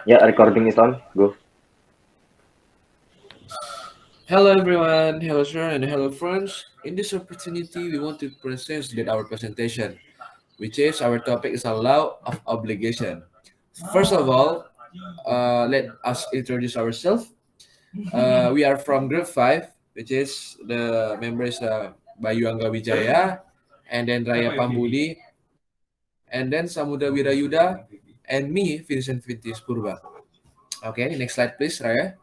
Yeah, recording is on. Go. Hello everyone, hello sir and hello friends. In this opportunity, we want to present that our presentation, which is our topic is a law of obligation. First of all, let us introduce ourselves. We are from Group 5, which is the members Bayu Angga Wijaya, and then Raya Pambudi, and then Samudra Wirayuda, and me, Vincent Vintis Purba. Okay, next slide please, Raya.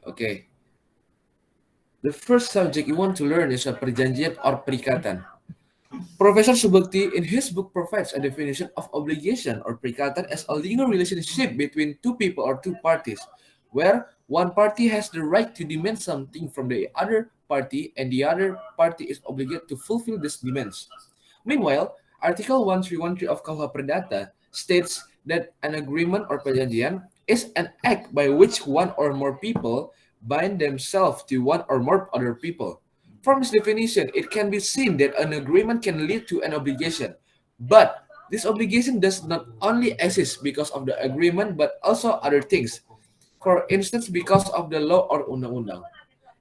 Okay, the first subject you want to learn is a perjanjian or perikatan. Professor Subakti in his book provides a definition of obligation or perikatan as a legal relationship between two people or two parties, where one party has the right to demand something from the other party and the other party is obligated to fulfill these demands. Meanwhile, Article 1313 of KUH Perdata states that an agreement or perjanjian is an act by which one or more people bind themselves to one or more other people. From this definition, it can be seen that an agreement can lead to an obligation, but this obligation does not only exist because of the agreement but also other things. For instance, because of the law or undang-undang.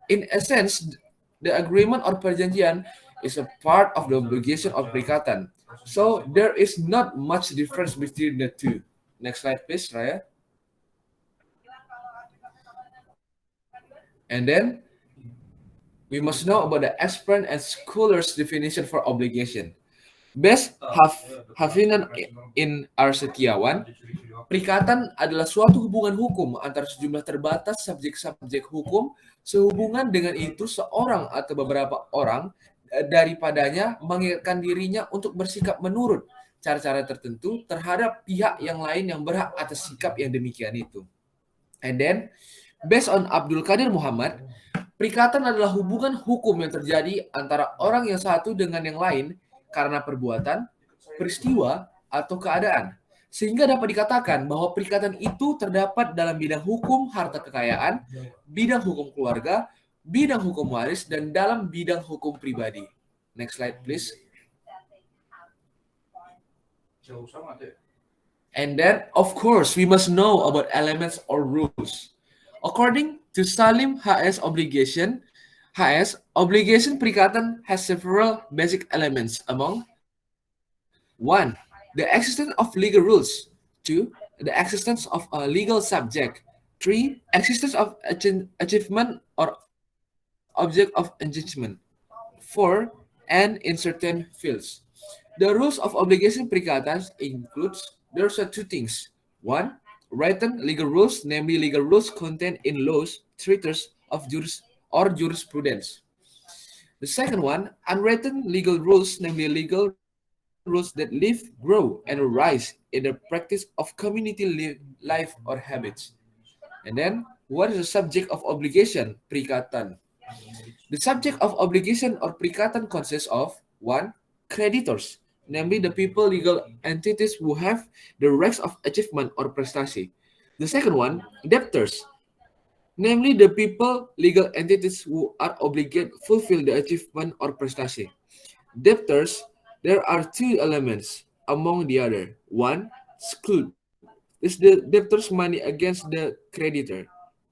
In essence, the agreement or perjanjian is a part of the obligation or perikatan. So there is not much difference between the two. Next slide, please, Raya. And then we must know about the expert and scholar's definition for obligation. Best Hafinan in R. Setiawan, perikatan adalah suatu hubungan hukum antara sejumlah terbatas subjek-subjek hukum sehubungan dengan itu seorang atau beberapa orang daripadanya mengikatkan dirinya untuk bersikap menurut cara-cara tertentu terhadap pihak yang lain yang berhak atas sikap yang demikian itu. And then, based on Abdul Qadir Muhammad, perikatan adalah hubungan hukum yang terjadi antara orang yang satu dengan yang lain karena perbuatan, peristiwa, atau keadaan. Sehingga dapat dikatakan bahwa perikatan itu terdapat dalam bidang hukum harta kekayaan, bidang hukum keluarga, bidang hukum waris, dan dalam bidang hukum pribadi. Next slide, please. And then, of course, we must know about elements or rules. According to Salim HS, obligation perikatan has several basic elements among 1. The existence of legal rules. 2. The existence of a legal subject. 3. Existence of achievement or object of engagement. 4. And in certain fields. The rules of obligation perikatan includes there's two things. 1. Written legal rules, namely legal rules contained in laws, treatises of jurisprudence. The second one, unwritten legal rules, namely legal rules that live, grow, and arise in the practice of community life or habits. And then, what is the subject of obligation, perikatan? The subject of obligation or perikatan consists of 1. Creditors, namely the people, legal entities who have the rights of achievement or prestasi. The second one, debtors, namely the people, legal entities who are obligated to fulfill the achievement or prestasi. Debtors, there are two elements among the other. One, skuld, is the debtor's money against the creditor.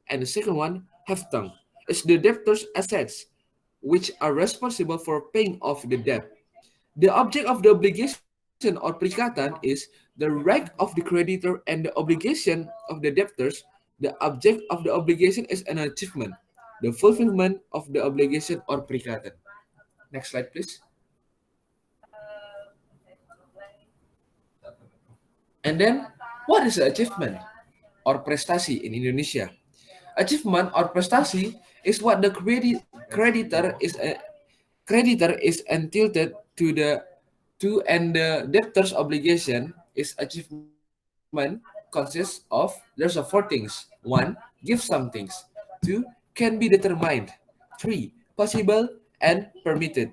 And the second one, heftung, is the debtor's assets, which are responsible for paying off the debt. The object of the obligation or perikatan is the right of the creditor and the obligation of the debtors. The object of the obligation is an achievement, the fulfillment of the obligation or perikatan. Next slide, please. And then, what is achievement or prestasi in Indonesia? Achievement or prestasi is what the creditor is entitled to and the debtor's obligation is achievement consists of there's a four things. 1. Give some things. 2. Can be determined. 3. Possible and permitted.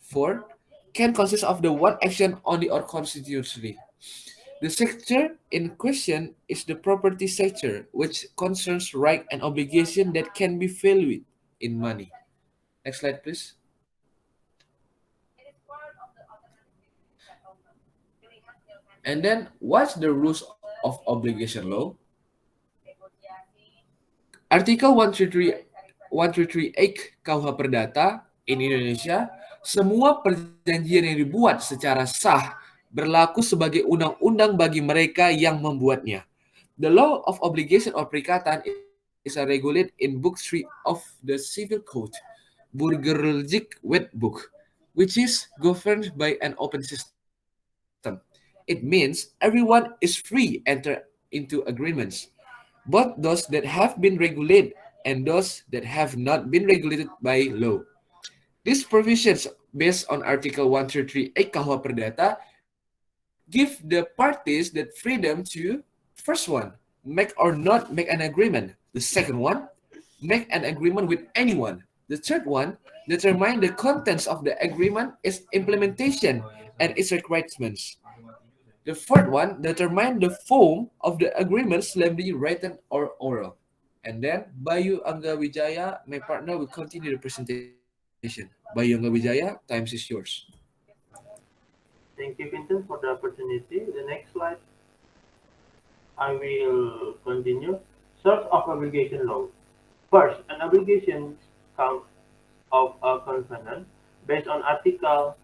4. Can consist of the one action only or constitutionally. The sector in question is the property sector, which concerns right and obligation that can be valued in money. Next slide, please. And then, what's the rules of obligation law? Artikel 133 KUH Perdata in Indonesia, semua perjanjian yang dibuat secara sah berlaku sebagai undang-undang bagi mereka yang membuatnya. The law of obligation or perikatan is regulated in Book 3 of the Civil Code, Burgerlijk Wetboek, which is governed by an open system. It means everyone is free enter into agreements, both those that have been regulated and those that have not been regulated by law. These provisions, based on Article 133 KUH Perdata, give the parties that freedom to, first one, make or not make an agreement. The second one, make an agreement with anyone. The third one, determine the contents of the agreement, its implementation, and its requirements. The fourth one, determine the form of the agreement, solemnly written or oral. And then Bayu Angga Wijaya, my partner, will continue the presentation. Bayu Angga Wijaya, time is yours. Thank you, Vincent, for the opportunity. The next slide, I will continue. Source of obligation law. First, an obligation comes of a covenant based on Article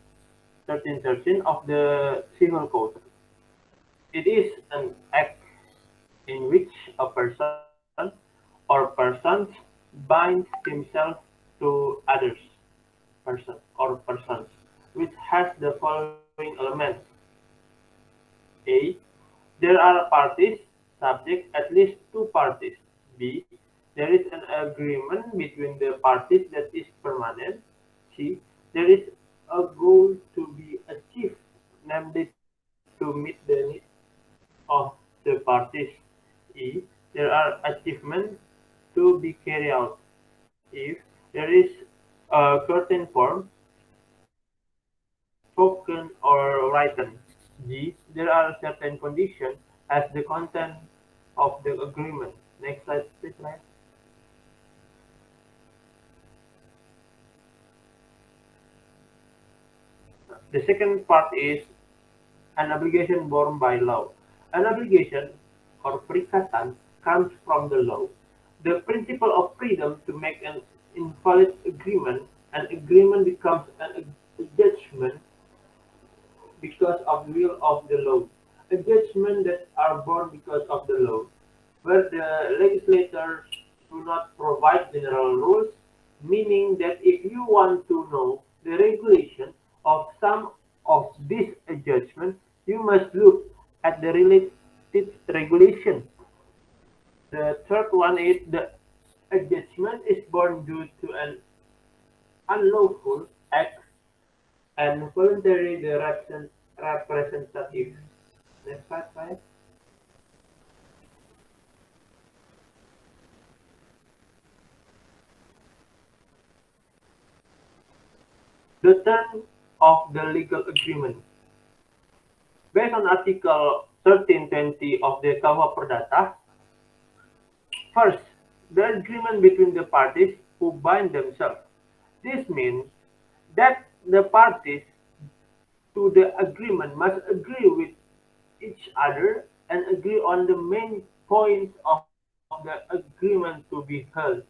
1313 of the Civil Code. It is an act in which a person or persons binds himself to others, person or persons, which has the following elements. A. There are parties subject at least two parties. B. There is an agreement between the parties that is permanent. C. There is a goal to be achieved, namely to meet the needs of the parties. E. There are achievements to be carried out. If there is a certain form, spoken or written. G. There are certain conditions as the content of the agreement. Next slide, please, Ryan. The second part is an obligation borne by law. An obligation or perikatan comes from the law. The principle of freedom to make an invalid agreement, an agreement becomes a judgment because of the will of the law. A judgment that are born because of the law, where the legislators do not provide general rules, meaning that if you want to know the regulation of some of these judgments, you must look at the related regulation. The third one is the judgment is born due to an unlawful act and voluntary the representative. Next slide, right? The term of the legal agreement. Based on Article 1320 of the KUH Perdata, first, the agreement between the parties who bind themselves. This means that the parties to the agreement must agree with each other and agree on the main points of the agreement to be held.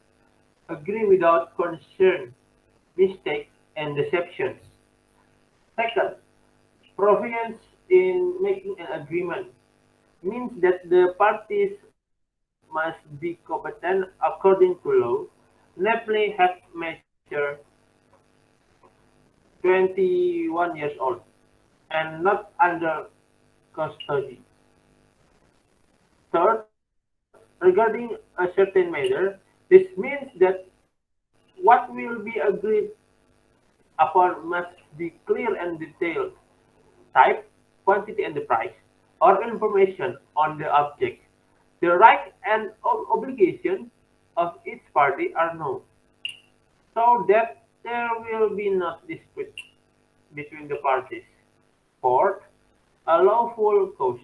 Agree without concern, mistake, and deception. Second, provisions in making an agreement means that the parties must be competent according to law, namely have measured 21 years old and not under custody. Third, regarding a certain matter, this means that what will be agreed upon must be clear and detailed. Type, quantity, and the price, or information on the object. The right and obligation of each party are known, so that there will be no dispute between the parties. Fourth, a lawful cause,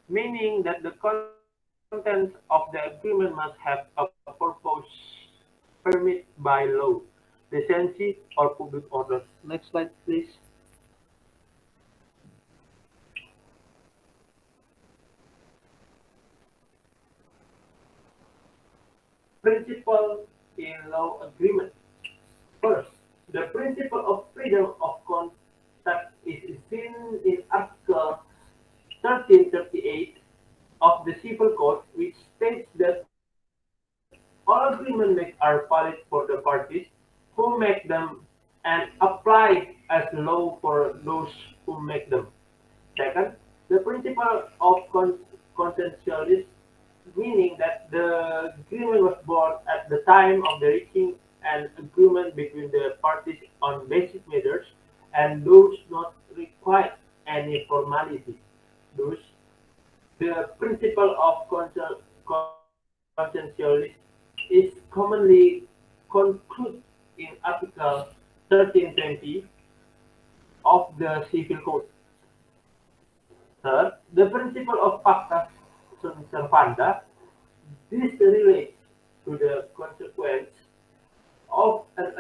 meaning that the contents of the agreement must have a purpose permitted by law, decency, or public order. Next slide, please. principle in law agreement. First, the principle of freedom of contact is seen in Article 1338 of the Civil Code, which states that all agreements are valid for the parties who make them and apply as law for those who make them. Second, the principle of consensuality, meaning that the agreement was born at the time of the reaching an agreement between the parties on basic matters and does not require any formality. Thus, the principle of consensuality is commonly concluded in Article 1320 of the Civil Code. Third, the principle of pacta sunt servanda. This relates to the consequence of an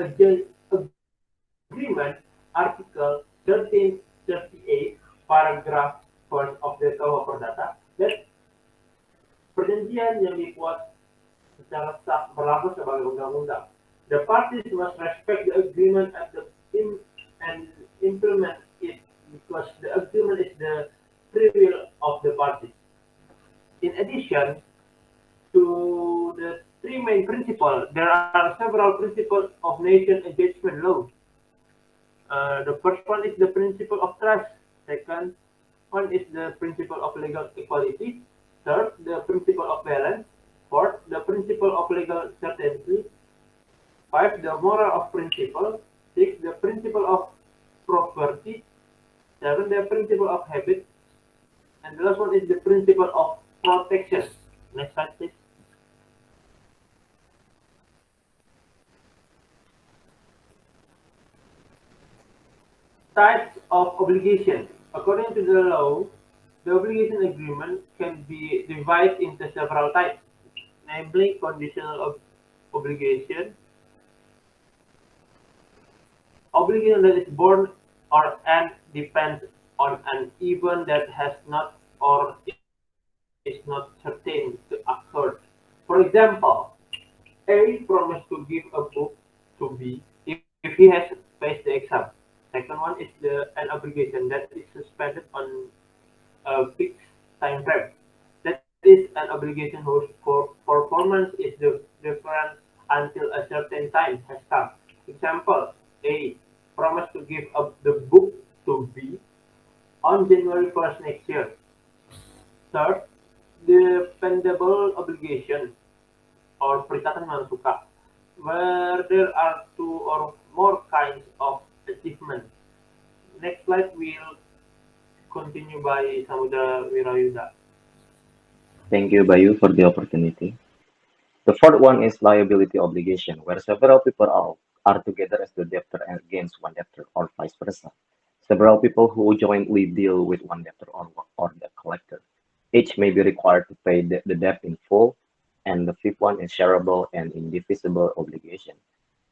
agreement, Article 1338, paragraph 1 of the KUH Perdata, that perjanjian yang dibuat secara sah berlaku sebagai undang-undang. The parties must respect the agreement and implement it because the agreement is the free will of the parties. In addition to the three main principles, there are several principles of nation engagement law. The first one is the principle of trust. Second one is the principle of legal equality. Third, the principle of balance. Fourth, the principle of legal certainty. Five, the moral of principle. Six, the principle of property. Seven, the principle of habit. And the last one is the principle of protection. Next slide, please. Types of obligation. According to the law, the obligation agreement can be divided into several types, namely conditional obligation, obligation that is born or and depends on an event that has not or is not certain to occur. For example, A promised to give a book to B if he has passed the exam. Second one is an obligation that is suspended on a fixed time frame. That is an obligation whose performance is different until a certain time has come. Example, A promised to give up the book to B on January 1st next year. Third, dependable obligation or perikatan mansuka, where there are two or more kinds of achievement. Next slide will continue by Samudra Wirayuda. Thank you, Bayu, for the opportunity. The fourth one is liability obligation, where several people are together as the debtor against one debtor, or vice versa. Several people who jointly deal with one debtor or the collector. Each may be required to pay the debt in full, and the fifth one is shareable and indivisible obligation.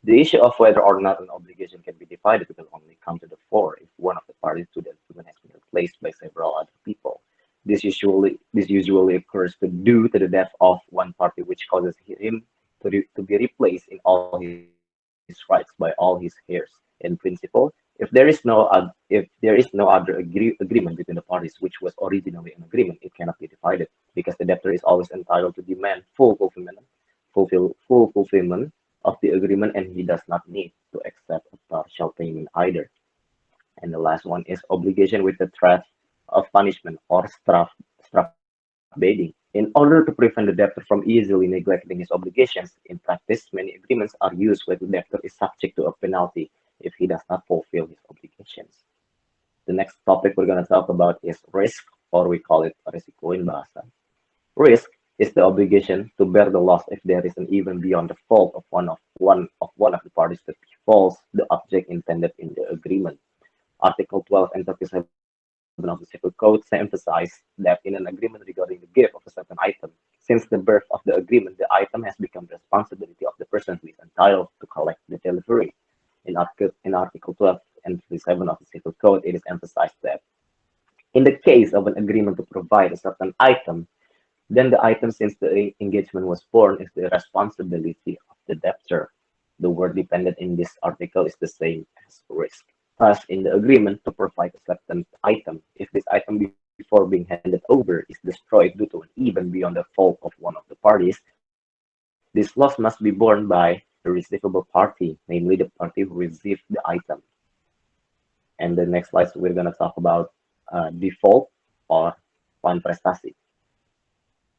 The issue of whether or not an obligation can be divided will only come to the fore if one of the parties to the agreement has been replaced by several other people. This usually occurs due to the death of one party, which causes him to be replaced in all his rights by all his heirs. In principle, if there is no other agreement between the parties, which was originally an agreement, it cannot be divided because the debtor is always entitled to demand full fulfillment of the agreement, and he does not need to accept a partial payment either. And the last one is obligation with the threat of punishment or strafbeding. In order to prevent the debtor from easily neglecting his obligations, in practice, many agreements are used where the debtor is subject to a penalty if he does not fulfill his obligations. The next topic we're going to talk about is risk, or we call it risiko in bahasa. Risk is the obligation to bear the loss if there is an event beyond the fault of one of the parties that befalls the object intended in the agreement. Article 12 and 37 of the Civil Code emphasize that in an agreement regarding the gift of a certain item, since the birth of the agreement, the item has become the responsibility of the person who is entitled to collect the delivery. In Article 12 and 37 of the Civil Code, it is emphasized that in the case of an agreement to provide a certain item, Then the item since the engagement was born is the responsibility of the debtor. The word dependent in this article is the same as risk. Thus, in the agreement to provide a certain item, if this item before being handed over is destroyed due to an even beyond the fault of one of the parties, this loss must be borne by the receivable party, namely the party who received the item. And the next slide, we're going to talk about default or one prestasi.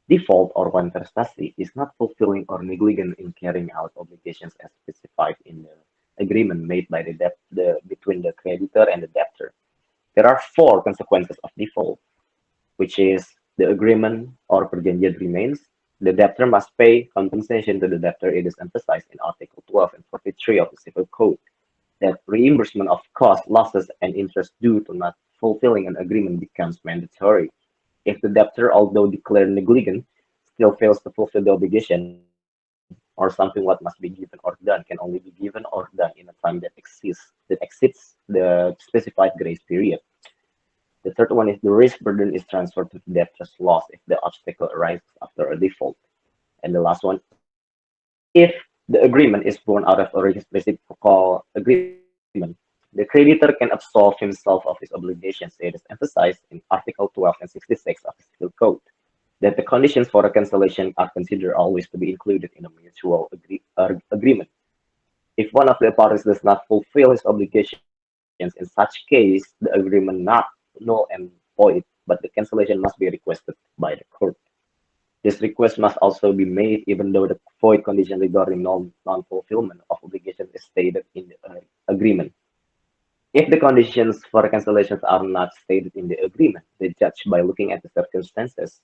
Default or one prestasi is not fulfilling or negligent in carrying out obligations as specified in the agreement made by between the creditor and the debtor. There are four consequences of default, which is the agreement or perjanjian remains. The debtor must pay compensation to the debtor. It is emphasized in Article 12 and 43 of the Civil Code that reimbursement of costs, losses, and interest due to not fulfilling an agreement becomes mandatory. If the debtor, although declared negligent, still fails to fulfill the obligation, or something what must be given or done can only be given or done in a time that exceeds the specified grace period. The third one is the risk burden is transferred to the debtor's loss if the obstacle arises after a default. And the last one, if the agreement is born out of a reciprocal agreement, the creditor can absolve himself of his obligations. It is emphasized in Article 12 and 66 of the Civil Code that the conditions for a cancellation are considered always to be included in a mutual agreement. If one of the parties does not fulfill his obligations, in such case, the agreement not null and void, but the cancellation must be requested by the court. This request must also be made even though the void condition regarding non-fulfillment of obligations is stated in the agreement. If the conditions for cancellations are not stated in the agreement, the judge, by looking at the circumstances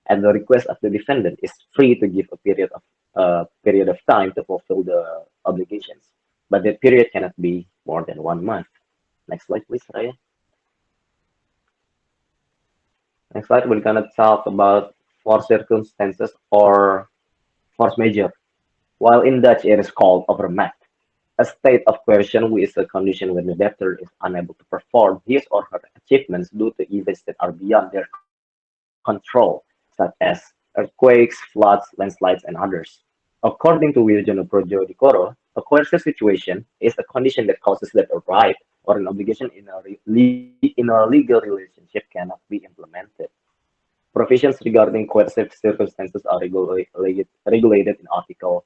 and the request of the defendant, is free to give a period of time to fulfill the obligations, but that period cannot be more than 1 month. Next slide, please, Raya. Next slide, we're gonna talk about force circumstances or force majeure. While in Dutch it is called overmacht, a state of coercion is a condition when the debtor is unable to perform his or her achievements due to events that are beyond their control, such as earthquakes, floods, landslides, and others. According to Wirjono Projo Dikoro, a coercive situation is a condition that causes that a right or an obligation in a legal relationship cannot be implemented. Provisions regarding coercive circumstances are regulated in Article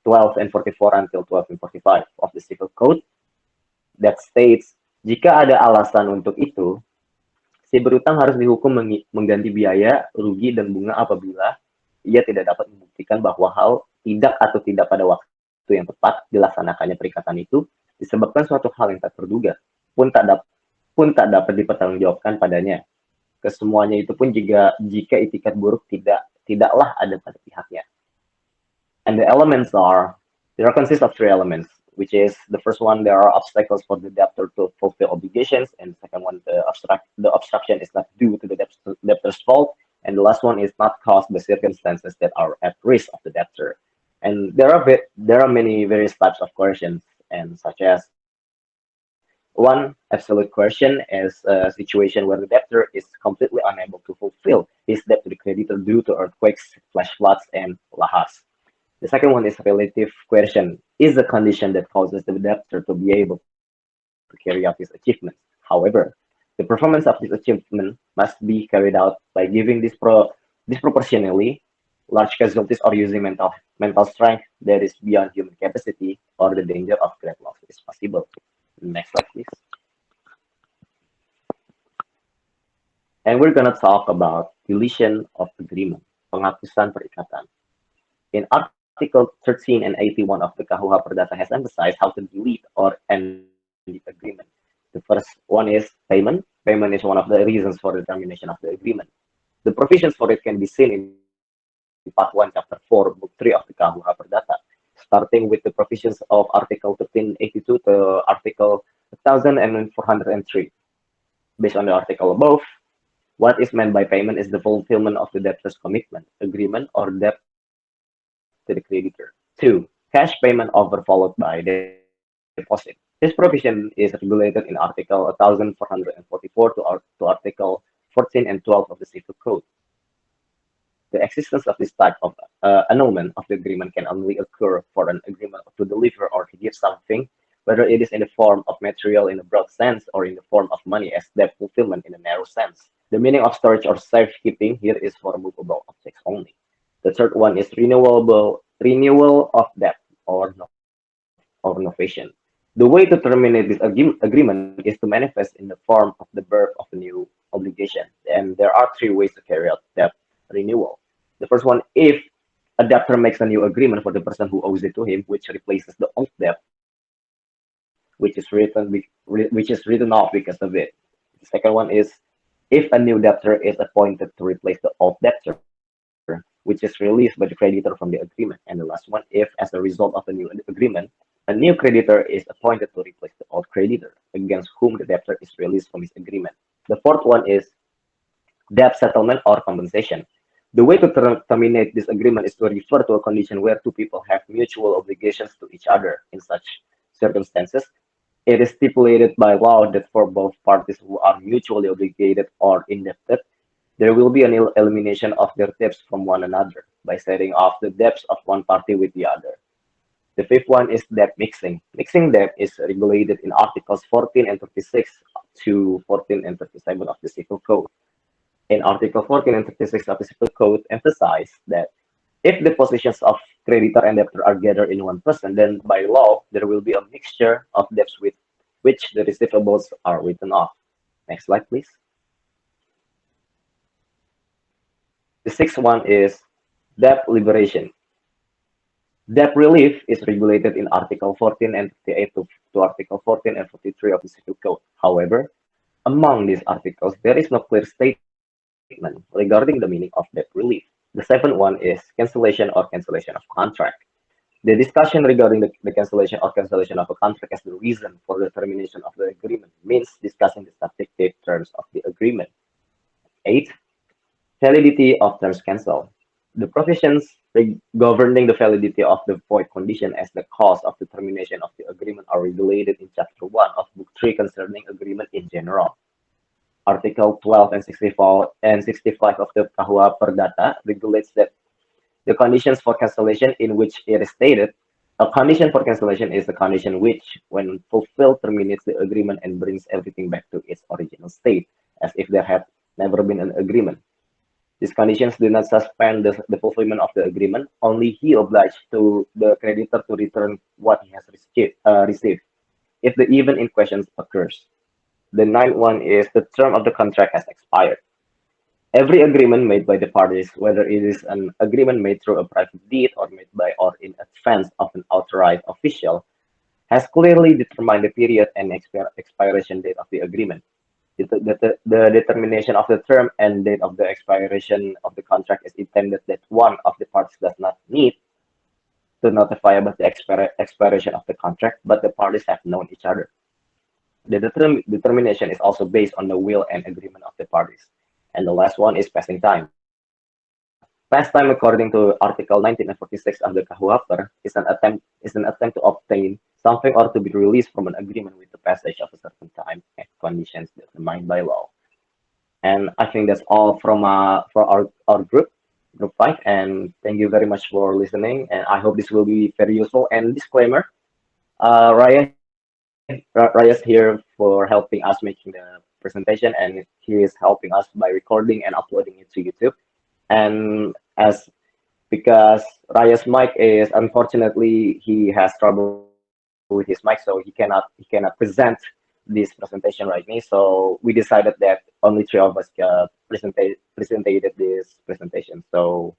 12 and 44 until 12 and 45 of the Civil Code that states, jika ada alasan untuk itu, si berutang harus dihukum mengganti biaya, rugi, dan bunga apabila ia tidak dapat membuktikan bahwa hal tidak pada waktu yang tepat dilaksanakannya perikatan itu disebabkan suatu hal yang tak terduga, pun tak dapat dipertanggungjawabkan padanya. Kesemuanya itu pun jika itikat buruk tidaklah ada pada pihaknya. And the elements consist of three elements, which is the first one, there are obstacles for the debtor to fulfill obligations, and the second one, the obstruction is not due to the debtor's fault, and the last one is not caused by circumstances that are at risk of the debtor. And there are many various types of coercions, and such as one, absolute coercion is a situation where the debtor is completely unable to fulfill his debt to the creditor due to earthquakes, flash floods, and lahars. The second one is relative coercion, is a condition that causes the debtor to be able to carry out his achievements. However, the performance of this achievement must be carried out by giving disproportionately large casualties or using mental strength that is beyond human capacity, or the danger of great loss is possible. Next slide, please. And we're gonna talk about deletion of agreement, penghapusan perikatan. In Article 13 and 81 of the KUH Perdata has emphasized how to delete or end the agreement. The first one is payment. Payment is one of the reasons for the termination of the agreement. The provisions for it can be seen in Part 1, Chapter 4, Book 3 of the KUH Perdata, starting with the provisions of Article 1382 to Article 1403. Based on the article above, what is meant by payment is the fulfillment of the debtor's commitment, agreement, or debt to the creditor. 2. Cash payment over followed by deposit. This provision is regulated in Article 1444 to Article 14 and 12 of the Civil Code. The existence of this type of annulment of the agreement can only occur for an agreement to deliver or to give something, whether it is in the form of material in a broad sense or in the form of money as debt fulfillment in a narrow sense. The meaning of storage or safekeeping here is for movable objects only. The third one is renewal of debt or novation. The way to terminate this agreement is to manifest in the form of the birth of a new obligation. And there are three ways to carry out debt renewal. The first one, if a debtor makes a new agreement for the person who owes it to him, which replaces the old debt, which is written off because of it. The second one is if a new debtor is appointed to replace the old debtor, which is released by the creditor from the agreement. And the last one, if as a result of a new agreement, a new creditor is appointed to replace the old creditor against whom the debtor is released from his agreement. The fourth one is debt settlement or compensation. The way to terminate this agreement is to refer to a condition where two people have mutual obligations to each other. In such circumstances, it is stipulated by law that for both parties who are mutually obligated or indebted, there will be an elimination of their debts from one another by setting off the debts of one party with the other. The fifth one is debt mixing. Mixing debt is regulated in Articles 14 and 36 to 14 and 37 of the Civil Code. In Article 14 and 36 of the Civil Code emphasize that if the positions of creditor and debtor are gathered in one person, then by law, there will be a mixture of debts with which the receivables are written off. Next slide, please. The sixth one is debt liberation. Debt relief is regulated in Article 14 and 38 to Article 14 and 43 of the Civil Code. However, among these articles, there is no clear statement regarding the meaning of debt relief. The seventh one is cancellation or cancellation of contract. The discussion regarding the cancellation or cancellation of a contract as the reason for the termination of the agreement means discussing the subjective terms of the agreement. 8. Validity of terms cancelled. The provisions governing the validity of the void condition as the cause of the termination of the agreement are regulated in Chapter 1 of Book 3 concerning agreement in general. Article 12 and 64 and 65 of the KUH Perdata regulates that the conditions for cancellation in which it is stated, a condition for cancellation is a condition which, when fulfilled, terminates the agreement and brings everything back to its original state, as if there had never been an agreement. These conditions do not suspend the fulfillment of the agreement, only he obliged to the creditor to return what he has received, if the event in question occurs. The ninth one is the term of the contract has expired. Every agreement made by the parties, whether it is an agreement made through a private deed or made by or in advance of an authorized official, has clearly determined the period and expiration date of the agreement. The determination of the term and date of the expiration of the contract is intended that one of the parties does not need to notify about the expiration of the contract, but the parties have known each other. The determination is also based on the will and agreement of the parties. And the last one is passing time. Pass time, according to Article 19 and 46 of the KUH, is an attempt to obtain something or to be released from an agreement with the passage of a certain time and conditions determined by law. And I think that's all from for our group 5. And thank you very much for listening. And I hope this will be very useful. And disclaimer, Raya's here for helping us making the presentation, and he is helping us by recording and uploading it to YouTube. And because Raya's mic is, unfortunately, he has trouble with his mic, so he cannot present this presentation right now. So we decided that only 3 of us presented this presentation. So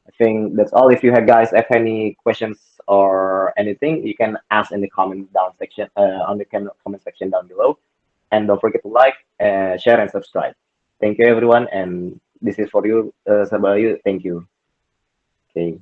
I think that's all. If you guys have any questions or anything, you can ask in the comment section down below. And don't forget to like, share, and subscribe. Thank you, everyone. And this is for you, Sabayu. Thank you. Okay.